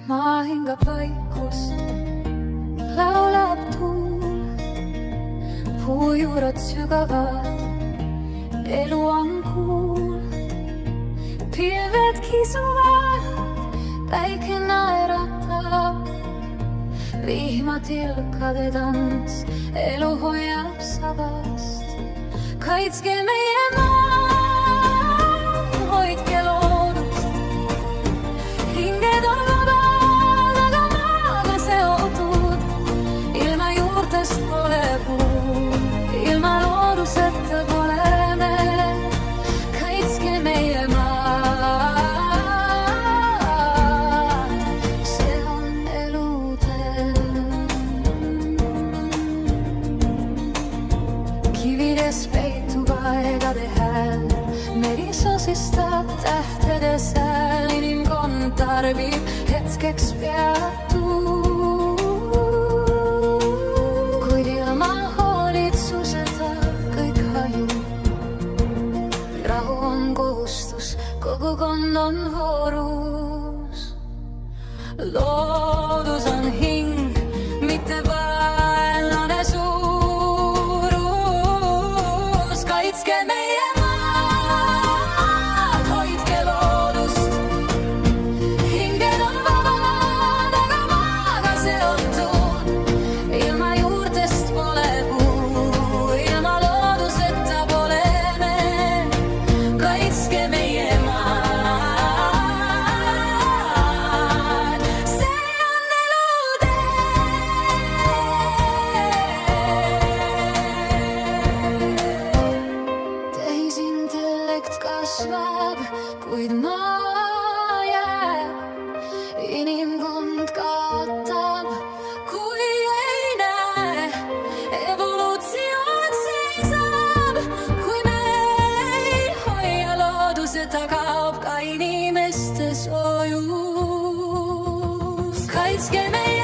maa hingab vaikust, laulab tuul, puujuurad sügavad, elu on kuul. Pilved kisuvad, päike naeratab, vihmatilkade tants, elu hoiab sabast. Kaitske meie maad, hoidke loodust, hinged on vabad, aga maaga seotud. Ilma juurtest pole puud, ilma looduseta pole me. Kaitske meie maad, see on elutee. Kivides peitub aegade hääl, meri sosistab tähtede sääl. Inimkond tarbib hetkeks peatub, kuid ilma hoolitsuseta kõik hajub. Rahu on kohustus, kogukond on voorus. Loodus on hing, mitte vaenlane suurus. Kaitske meie maad, hoidke loodust, hinged on vabad, aga maaga seotud. Ilma juurtest pole puu, ilma looduseta pole me. Kaitske meie maad, see on elutee. Tehisintellekt kasvab, kuid maa jääb. Inimkond kaotab, kui ei näe. Evolutsioon seisab, kui me ei hoia looduseta, kaob ka inimeste soojus. Kaitske meie